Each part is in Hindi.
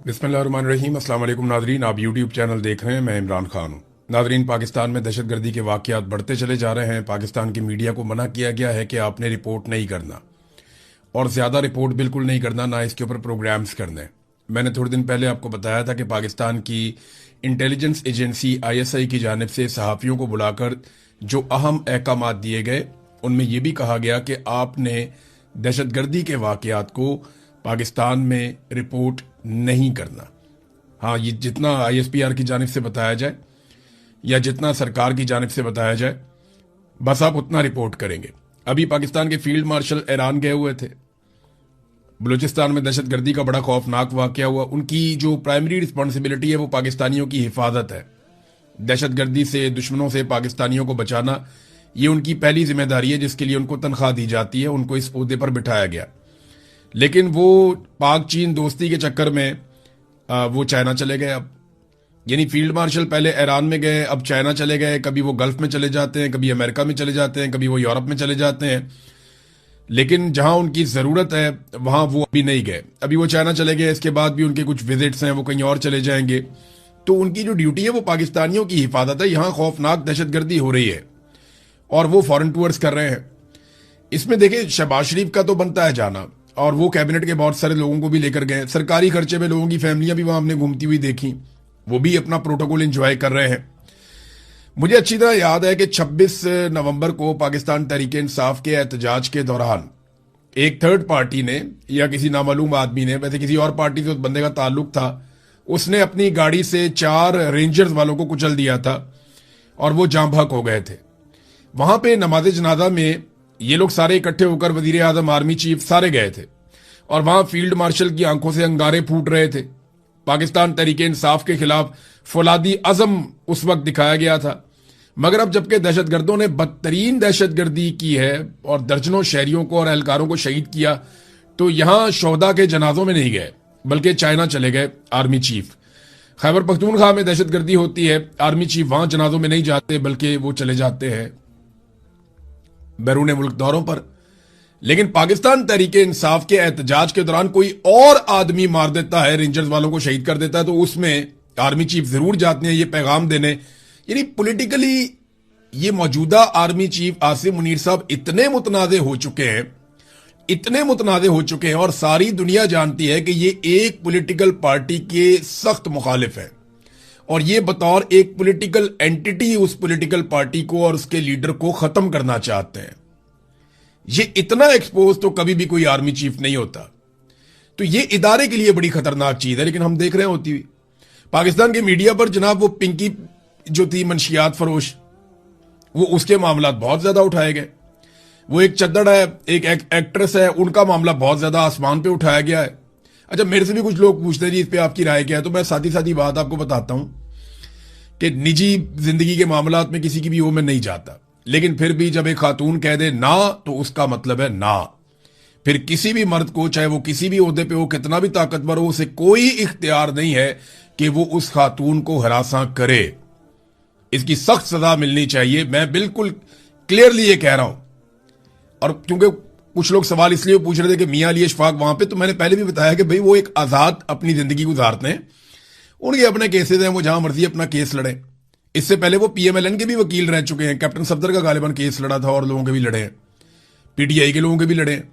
बिस्मिल्लाहिर्रहमानिर्रहीम। अस्सलाम वालेकुम नाजरीन, आप यूट्यूब चैनल देख रहे हैं, मैं इमरान खान हूँ। नाजरीन, पाकिस्तान में दहशतगर्दी के वाक़यात बढ़ते चले जा रहे हैं। पाकिस्तान की मीडिया को मना किया गया है कि आपने रिपोर्ट नहीं करना, और ज़्यादा रिपोर्ट बिल्कुल नहीं करना, ना इसके ऊपर प्रोग्राम्स करने। मैंने थोड़े दिन पहले आपको बताया था कि पाकिस्तान की इंटेलिजेंस एजेंसी ISI की जानिब से सहाफ़ियों को बुलाकर जो अहम अहकामात दिए गए, उनमें यह भी कहा गया कि आपने दहशतगर्दी के वाक़यात को पाकिस्तान में रिपोर्ट नहीं करना। हाँ, ये जितना ISPR की जानिब से बताया जाए या जितना सरकार की जानिब से बताया जाए, बस आप उतना रिपोर्ट करेंगे। अभी पाकिस्तान के फील्ड मार्शल ईरान गए हुए थे। बलूचिस्तान में दहशतगर्दी का बड़ा खौफनाक वाक़या हुआ। उनकी जो प्राइमरी रिस्पॉन्सिबिलिटी है वो पाकिस्तानियों की हिफाजत है। दहशतगर्दी से, दुश्मनों से पाकिस्तानियों को बचाना, ये उनकी पहली जिम्मेदारी है, जिसके लिए उनको तनख्वाह दी जाती है, उनको इस ओहदे पर बिठाया गया। लेकिन वो पाक चीन दोस्ती के चक्कर में वो चाइना चले गए। अब यानी फील्ड मार्शल पहले ईरान में गए, अब चाइना चले गए। कभी वो गल्फ में चले जाते हैं, कभी अमेरिका में चले जाते हैं, कभी वो यूरोप में चले जाते हैं। लेकिन जहां उनकी ज़रूरत है वहां वो अभी नहीं गए। अभी वो चाइना चले गए, इसके बाद भी उनके कुछ विजिट्स हैं, वो कहीं और चले जाएंगे। तो उनकी जो ड्यूटी है वो पाकिस्तानियों की हिफाजत है। यहाँ खौफनाक दहशतगर्दी हो रही है और वो फॉरेन टूर्स कर रहे हैं। इसमें देखिए, शहबाज शरीफ का तो बनता है जाना, और वो कैबिनेट के बहुत सारे लोगों को भी लेकर गए। सरकारी खर्चे में लोगों की फैमिलियां भी वहां हमने घूमती हुई देखी, वो भी अपना प्रोटोकॉल एंजॉय कर रहे हैं। मुझे अच्छी तरह याद है कि 26 नवंबर को पाकिस्तान तहरीक इंसाफ के एहतजाज के दौरान एक थर्ड पार्टी ने, या किसी नामालूम आदमी ने, वैसे किसी और पार्टी से उस बंदे का ताल्लुक था, उसने अपनी गाड़ी से 4 रेंजर्स वालों को कुचल दिया था और वो जाँ बहक हो गए थे। वहां पे नमाज जनाजा में ये लोग सारे इकट्ठे होकर, वजीर आजम, आर्मी चीफ सारे गए थे, और वहां फील्ड मार्शल की आंखों से अंगारे फूट रहे थे। पाकिस्तान तहरीक इंसाफ के खिलाफ फौलादी अज़म उस वक्त दिखाया गया था। मगर अब जबकि दहशतगर्दों ने बदतरीन दहशतगर्दी की है और दर्जनों शहरियों को और एहलकारों को शहीद किया, तो यहां शोहदा के जनाजों में नहीं गए, बल्कि चाइना चले गए आर्मी चीफ। खैबर पख्तूनख्वा में दहशतगर्दी होती है, आर्मी चीफ वहां जनाजों में नहीं जाते, बल्कि वो चले जाते हैं बैरून मुल्क दौरों पर। लेकिन पाकिस्तान तहरीक इंसाफ के एहतजाज के दौरान कोई और आदमी मार देता है, रेंजर्स वालों को शहीद कर देता है, तो उसमें आर्मी चीफ जरूर जाते हैं ये पैगाम देने। यानी पॉलिटिकली ये मौजूदा आर्मी चीफ आसिम मुनीर साहब इतने मुतनाज़े हो चुके हैं, इतने मुतनाज़े हो चुके हैं, और सारी दुनिया जानती है कि ये एक पॉलिटिकल पार्टी के सख्त मुखालिफ है, और ये बतौर एक पॉलिटिकल एंटिटी उस पॉलिटिकल पार्टी को और उसके लीडर को खत्म करना चाहते हैं। ये इतना एक्सपोज तो कभी भी कोई आर्मी चीफ नहीं होता। तो ये इदारे के लिए बड़ी खतरनाक चीज है। लेकिन हम देख रहे हैं होती हुई पाकिस्तान के मीडिया पर, जनाब वो पिंकी जो थी मंशियात फरोश, वो उसके मामला बहुत ज्यादा उठाए गए। वो एक चद्दड़ है, एक एक्ट्रेस है, उनका मामला बहुत ज्यादा आसमान पे उठाया गया है। अच्छा, मेरे से भी कुछ लोग पूछते हैं जी इस पे आपकी राय क्या है, तो मैं सादी सादी बात आपको बताता हूं कि निजी जिंदगी के मामलात में किसी की भी वो मैं नहीं जाता। लेकिन फिर भी जब एक खातून कह दे ना, तो उसका मतलब है ना। फिर किसी भी मर्द को, चाहे वो किसी भी ओहदे पे हो, कितना भी ताकतवर हो, उसे कोई इख्तियार नहीं है कि वो उस खातून को हरासा करे। इसकी सख्त सजा मिलनी चाहिए। मैं बिल्कुल क्लियरली ये कह रहा हूं। और क्योंकि कुछ लोग सवाल इसलिए पूछ रहे थे कि मियां अली इशफाक वहां पे, तो मैंने पहले भी बताया कि भाई वो एक आजाद अपनी जिंदगी गुजारते हैं, उनके अपने केसेस हैं, वो जहां मर्जी अपना केस लड़े। इससे पहले वो PMLN के भी वकील रह चुके हैं। कैप्टन सफदर का गालिबन केस लड़ा था, और लोगों के भी लड़े हैं, PTI के लोगों के भी लड़े हैं।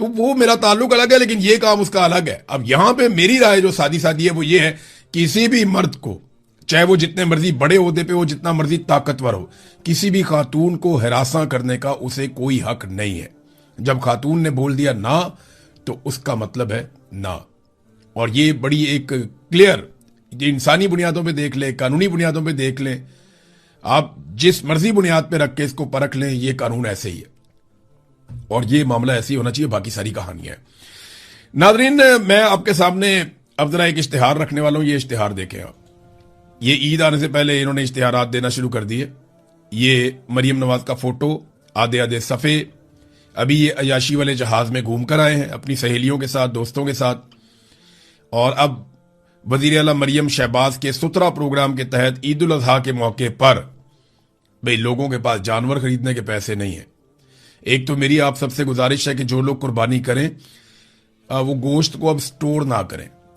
तो वो मेरा ताल्लुक अलग है, लेकिन ये काम उसका अलग है। अब यहां पे मेरी राय जो सादी सादी है वो ये है, किसी भी मर्द को, चाहे वो जितने मर्जी बड़े ओहदे पे हो, जितना मर्जी ताकतवर हो, किसी भी खातून को हरासा करने का उसे कोई हक नहीं है। जब खातून ने बोल दिया ना, तो उसका मतलब है ना। और ये बड़ी एक क्लियर, इंसानी बुनियादों पे देख ले, कानूनी बुनियादों पे देख लें, आप जिस मर्जी बुनियाद पे रख के इसको परख लें, ये कानून ऐसे ही है और ये मामला ऐसे ही होना चाहिए। बाकी सारी कहानियां हैं। नादरीन, मैं आपके सामने अब जरा एक इश्तिहार रखने वाला हूं। ये इश्तिहार देखें आप। ये ईद आने से पहले इन्होंने इश्तिहारात देना शुरू कर दिए। ये मरियम नवाज का फोटो, आधे आधे सफ़े। अभी ये अयाशी वाले जहाज में घूम कर आए हैं अपनी सहेलियों के साथ, दोस्तों के साथ। और अब वजीर आला मरियम शहबाज के सुतरा प्रोग्राम के तहत ईद उल अजहा के मौके पर, भाई लोगों के पास जानवर खरीदने के पैसे नहीं है। एक तो मेरी आप सबसे गुजारिश है कि जो लोग कुर्बानी करें वो गोश्त को अब स्टोर ना करें।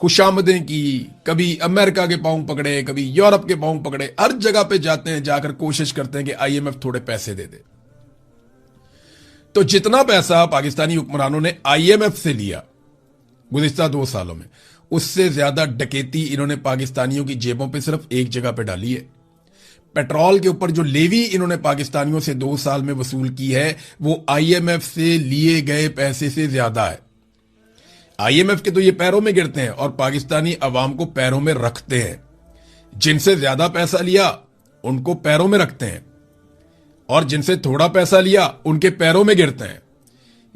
खुशामदें की, कभी अमेरिका के पांव पकड़े, कभी यूरोप के पांव पकड़े, हर जगह पे जाते हैं, जाकर कोशिश करते हैं कि आईएमएफ थोड़े पैसे दे दे। तो जितना पैसा पाकिस्तानी हुक्मरानों ने आईएमएफ से लिया गुज़िश्ता 2 सालों में, उससे ज्यादा डकैती इन्होंने पाकिस्तानियों की जेबों पे सिर्फ एक जगह पे डाली है। पेट्रोल के ऊपर जो लेवी इन्होंने पाकिस्तानियों से 2 साल में वसूल की है, वो आईएमएफ से लिए गए पैसे से ज्यादा है। आईएमएफ के तो ये पैरों में गिरते हैं और पाकिस्तानी अवाम को पैरों में रखते हैं। जिनसे ज्यादा पैसा लिया उनको पैरों में रखते हैं और जिनसे थोड़ा पैसा लिया उनके पैरों में गिरते हैं।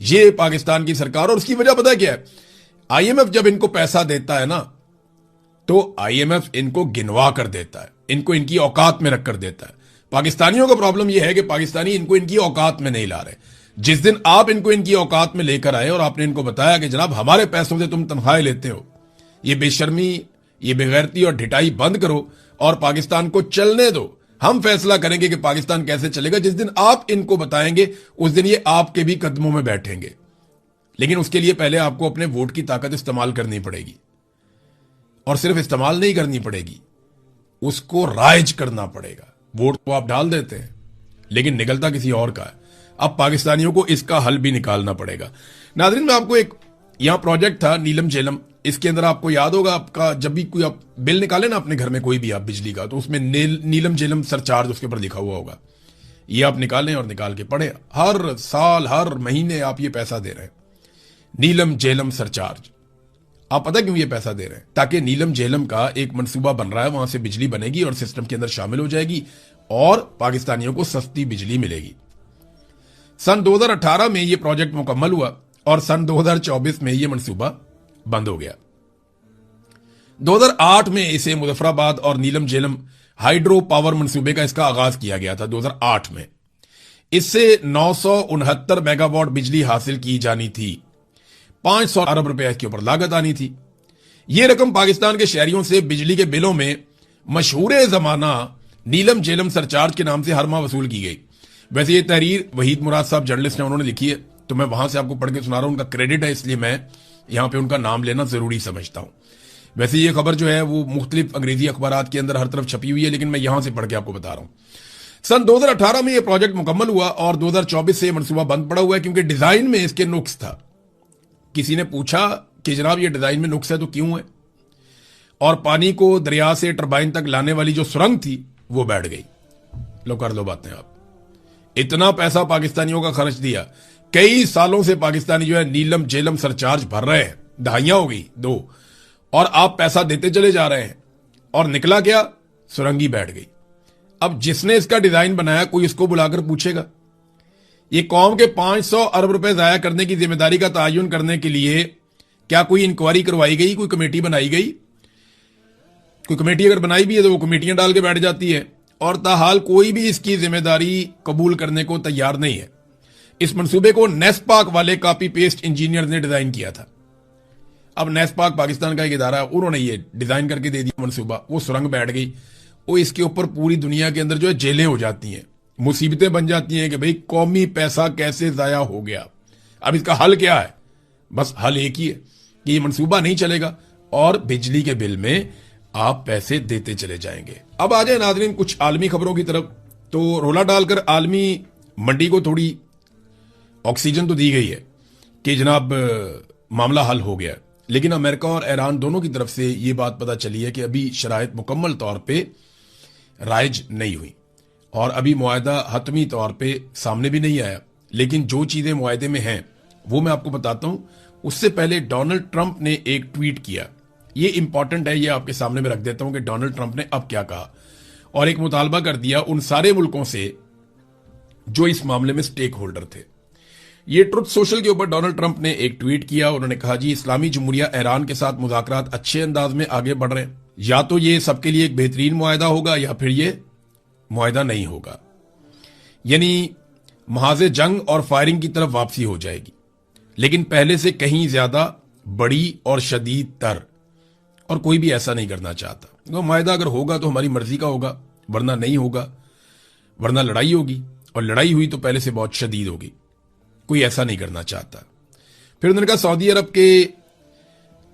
ये पाकिस्तान की सरकार, और उसकी वजह पता क्या है? आईएमएफ जब इनको पैसा देता है ना, तो आईएमएफ इनको गिनवा कर देता है, इनको इनकी औकात में रख कर देता है। पाकिस्तानियों का प्रॉब्लम यह है कि पाकिस्तानी इनको इनकी औकात में नहीं ला रहे। जिस दिन आप इनको इनकी औकात में लेकर आए और आपने इनको बताया कि जनाब हमारे पैसों से तुम तनख्वाहें लेते हो, ये बेशर्मी, ये बेगैरती और ढिठाई बंद करो और पाकिस्तान को चलने दो, हम फैसला करेंगे कि पाकिस्तान कैसे चलेगा। जिस दिन आप इनको बताएंगे उस दिन ये आपके भी कदमों में बैठेंगे। लेकिन उसके लिए पहले आपको अपने वोट की ताकत इस्तेमाल करनी पड़ेगी, और सिर्फ इस्तेमाल नहीं करनी पड़ेगी, उसको राइज करना पड़ेगा। वोट तो आप डाल देते हैं लेकिन निकलता किसी और का है। अब पाकिस्तानियों को इसका हल भी निकालना पड़ेगा। नाज़रीन, मैं आपको एक यहां प्रोजेक्ट था नीलम झेलम, इसके अंदर आपको याद होगा, आपका जब भी कोई आप बिल निकाले ना अपने घर में कोई भी आप बिजली का, तो उसमें नीलम झेलम सरचार्ज उसके ऊपर लिखा हुआ होगा। ये आप निकालें और निकाल के पढ़े, हर साल हर महीने आप ये पैसा दे रहे हैं, नीलम झेलम सरचार्ज। आप पता क्यों ये पैसा दे रहे हैं? ताकि नीलम झेलम का एक मंसूबा बन रहा है, वहां से बिजली बनेगी और सिस्टम के अंदर शामिल हो जाएगी और पाकिस्तानियों को सस्ती बिजली मिलेगी। सन 2018 में यह प्रोजेक्ट मुकम्मल हुआ और सन 2024 में यह मंसूबा बंद हो गया। 2008 में इसे मुजफ्फराबाद और नीलम झेलम हाइड्रो पावर मंसूबे का इसका आगाज किया गया था। 2008 में इससे 969 मेगावाट बिजली हासिल की जानी थी। 500 अरब रुपए इसके ऊपर लागत आनी थी। यह रकम पाकिस्तान के शहरियों से बिजली के बिलों में मशहूर जमाना नीलम झेलम सरचार्ज के नाम से हर माह वसूल की गई। वैसे ये तहरीर वहीद मुराद साहब जर्नलिस्ट हैं, उन्होंने लिखी है, तो मैं वहां से आपको पढ़ के सुना रहा हूं। उनका क्रेडिट है, इसलिए मैं यहां पे उनका नाम लेना जरूरी समझता हूं। वैसे ये खबर जो है वो मुख्तलिफ अंग्रेजी अखबारात के अंदर हर तरफ छपी हुई है, लेकिन मैं यहां से पढ़ के आपको बता रहा हूं। सन 2018 में यह प्रोजेक्ट मुकम्मल हुआ और 2024 से यह मनसूबा बंद पड़ा हुआ है, क्योंकि डिजाइन में इसके नुक्स था। किसी ने पूछा कि जनाब ये डिजाइन में नुक्स है तो क्यों है? और पानी को दरिया से टरबाइन तक लाने वाली जो सुरंग थी वो बैठ गई। लो कर लो बातें आप। इतना पैसा पाकिस्तानियों का खर्च दिया, कई सालों से पाकिस्तानी जो है नीलम झेलम सरचार्ज भर रहे हैं, दहाइयां हो गई 2, और आप पैसा देते चले जा रहे हैं और निकला क्या? सुरंगी बैठ गई। अब जिसने इसका डिजाइन बनाया कोई इसको बुलाकर पूछेगा? ये कौम के 500 अरब रुपए जाया करने की जिम्मेदारी का तयन करने के लिए क्या कोई इंक्वायरी करवाई गई, कोई कमेटी बनाई गई? कोई कमेटी अगर बनाई भी है तो वो कमेटियां डाल के बैठ जाती है, और ताहाल कोई भी इसकी जिम्मेदारी कबूल करने को तैयार नहीं है। इस मंसूबे को नेस्पाक वाले कॉपी पेस्ट इंजीनियर ने डिजाइन किया था। अब नेस्पाक पाकिस्तान का एक इदारा है, उन्होंने ये डिजाइन करके दे दिया मंसूबा, वो सुरंग बैठ गई। वो इसके ऊपर पूरी दुनिया के अंदर जो है जेलें हो जाती हैं, मुसीबतें बन जाती हैं कि भाई कौमी पैसा कैसे जाया हो गया। अब इसका हल क्या है? बस हल एक ही है कि ये मंसूबा नहीं चलेगा और बिजली के बिल में आप पैसे देते चले जाएंगे। अब आ जाए नाज़रीन कुछ आलमी खबरों की तरफ। तो रोला डालकर आलमी मंडी को थोड़ी ऑक्सीजन तो दी गई है कि जनाब मामला हल हो गया, लेकिन अमेरिका और ईरान दोनों की तरफ से ये बात पता चली है कि अभी शराइत मुकम्मल तौर पे राइज नहीं हुई और अभी मुआहदा हतमी तौर पे सामने भी नहीं आया। लेकिन जो चीजें मुआहदे में हैं वो मैं आपको बताता हूं। उससे पहले डोनाल्ड ट्रंप ने एक ट्वीट किया, ये इंपॉर्टेंट है, ये आपके सामने में रख देता हूं कि डोनाल्ड ट्रंप ने अब क्या कहा, और एक मुतालबा कर दिया उन सारे मुल्कों से जो इस मामले में स्टेक होल्डर थे। ये ट्रुथ सोशल के ऊपर डोनाल्ड ट्रंप ने एक ट्वीट किया। उन्होंने कहा, जी इस्लामी जमहूरिया ईरान के साथ मुज़ाकरात अच्छे अंदाज में आगे बढ़ रहे हैं, या तो ये सबके लिए एक बेहतरीन मुआहदा होगा या फिर ये मुआहदा नहीं होगा, यानी महाज़े जंग और फायरिंग की तरफ वापसी हो जाएगी, लेकिन पहले से कहीं ज्यादा बड़ी और शदीद तर, और कोई भी ऐसा नहीं करना चाहता। तो मुआहदा अगर होगा तो हमारी मर्जी का होगा, वरना नहीं होगा, वरना लड़ाई होगी, और लड़ाई हुई तो पहले से बहुत शदीद होगी। कोई ऐसा नहीं करना चाहता। फिर उन्होंने कहा सऊदी अरब के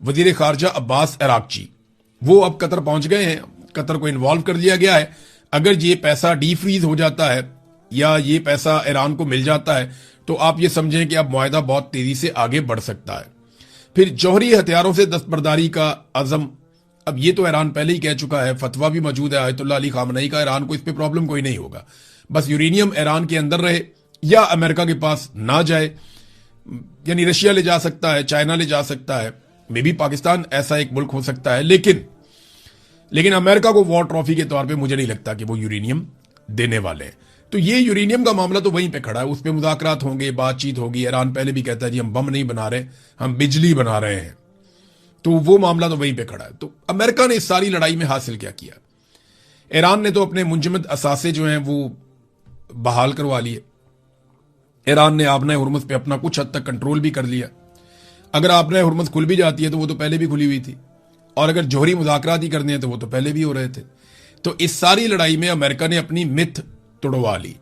वजीर खारजा अब्बास अराक्ची, वो अब कतर पहुंच गए हैं। कतर को इन्वॉल्व कर दिया गया है। अगर ये पैसा डी फ्रीज हो जाता है या ये पैसा ईरान को मिल जाता है तो आप ये समझें कि अब मुआहदा बहुत तेजी से आगे बढ़ सकता है। फिर जौहरी हथियारों से दस्तबरदारी का अज़म, अब ये तो ईरान पहले ही कह चुका है, फतवा भी मौजूद है आयतुल्लाह अली खामनई का, ईरान को इस पे प्रॉब्लम कोई नहीं होगा, बस यूरेनियम ईरान के अंदर रहे या अमेरिका के पास ना जाए। यानी रशिया ले जा सकता है, चाइना ले जा सकता है, मे भी पाकिस्तान ऐसा एक मुल्क हो सकता है, लेकिन अमेरिका को वॉर ट्रॉफी के तौर पे मुझे नहीं लगता कि वो यूरेनियम देने वाले हैं। तो ये यूरेनियम का मामला तो वहीं पे खड़ा है, उस पर मुज़ाकरात होंगे, बातचीत होगी। ईरान पहले भी कहता है जी हम बम नहीं बना रहे, हम बिजली बना रहे हैं, तो वो मामला तो वहीं पे खड़ा है। तो अमेरिका ने इस सारी लड़ाई में हासिल क्या किया? ईरान ने तो अपने मुंजमद असासे जो हैं वो बहाल करवा लिए। ईरान ने आबना हुर्मुज़ पे अपना कुछ हद तक कंट्रोल भी कर लिया। अगर आबना हुर्मुज़ खुल भी जाती है तो वो तो पहले भी खुली हुई थी, और अगर जौहरी मुज़ाकरात ही करने हैं तो वो तो पहले भी हो रहे थे। तो इस सारी लड़ाई में अमेरिका ने अपनी मिथ तोड़वा ली,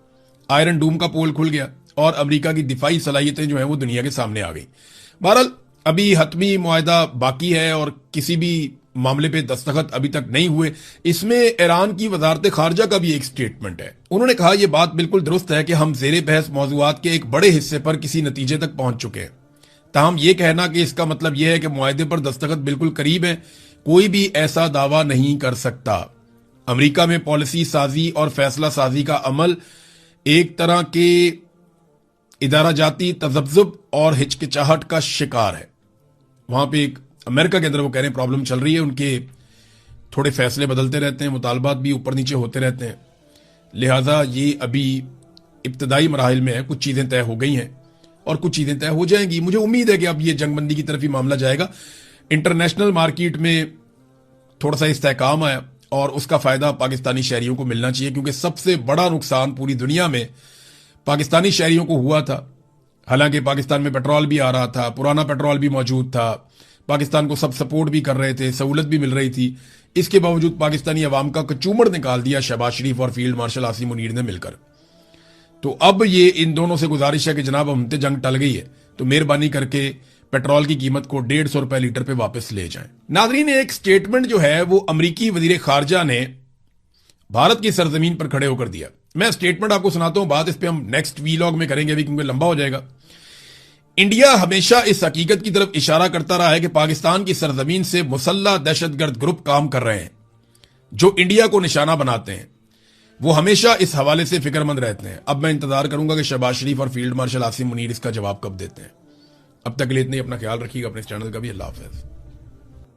आयरन डूम का पोल खुल गया और अमेरिका की दिफाई सलाहियतें जो हैं वो दुनिया के सामने आ गई। बहरहाल अभी हतमी मुआहदा बाकी है और किसी भी मामले पे दस्तखत अभी तक नहीं हुए। इसमें ईरान की वजारत खारजा का भी एक स्टेटमेंट है। उन्होंने कहा यह बात बिल्कुल दुरुस्त है कि हम ज़ेरे बहस मौज़ूआत के एक बड़े हिस्से पर किसी नतीजे तक पहुंच चुके हैं, ताहम यह कहना कि इसका मतलब यह है कि मुआहदे पर दस्तखत बिल्कुल करीब है, कोई भी ऐसा दावा नहीं कर सकता। अमेरिका में पॉलिसी साजी और फैसला साजी का अमल एक तरह के इदारा जाती तजब्जुब और हिचकिचाहट का शिकार है। वहां पे एक अमेरिका के अंदर वो कह रहे हैं प्रॉब्लम चल रही है, उनके थोड़े फैसले बदलते रहते हैं, मुतालबात भी ऊपर नीचे होते रहते हैं, लिहाजा ये अभी इब्तदाई मराहिल में है। कुछ चीज़ें तय हो गई हैं और कुछ चीज़ें तय हो जाएंगी। मुझे उम्मीद है कि अब ये जंगबंदी की तरफ ही मामला जाएगा। इंटरनेशनल मार्केट में थोड़ा सा इस्तेहकाम आया और उसका फ़ायदा पाकिस्तानी शहरियों को मिलना चाहिए, क्योंकि सबसे बड़ा नुकसान पूरी दुनिया में पाकिस्तानी शहरियों को हुआ था। हालांकि पाकिस्तान में पेट्रोल भी आ रहा था, पुराना पेट्रोल भी मौजूद था, पाकिस्तान को सब सपोर्ट भी कर रहे थे, सहूलत भी मिल रही थी, इसके बावजूद पाकिस्तानी अवाम का कचूमड़ निकाल दिया शहबाज शरीफ और फील्ड मार्शल आसिम मुनीर ने मिलकर। तो अब ये इन दोनों से गुजारिश है कि जनाब हमसे जंग टल गई है तो मेहरबानी करके पेट्रोल की कीमत को 150 रुपए लीटर पे वापस ले जाएं। नाज़रीन, एक स्टेटमेंट जो है वो अमरीकी वजीर खारजा ने भारत की सरजमीन पर खड़े होकर दिया। मैं स्टेटमेंट आपको सुनाता हूं, बात इस पे हम नेक्स्ट वीलॉग में करेंगे अभी, क्योंकि लंबा हो जाएगा। इंडिया हमेशा इस हकीकत की तरफ इशारा करता रहा है कि पाकिस्तान की सरजमीन से मुसल्लह दहशतगर्द ग्रुप काम कर रहे हैं जो इंडिया को निशाना बनाते हैं। वो हमेशा इस हवाले से फिक्रमंद रहते हैं। अब मैं इंतजार करूंगा कि शहबाज शरीफ और फील्ड मार्शल आसिम मुनीर इसका जवाब कब देते हैं। अब तक के लिए इतने, अपना ख्याल रखिएगा, अपने इस चैनल का भी। अल्लाह हाफ़िज़।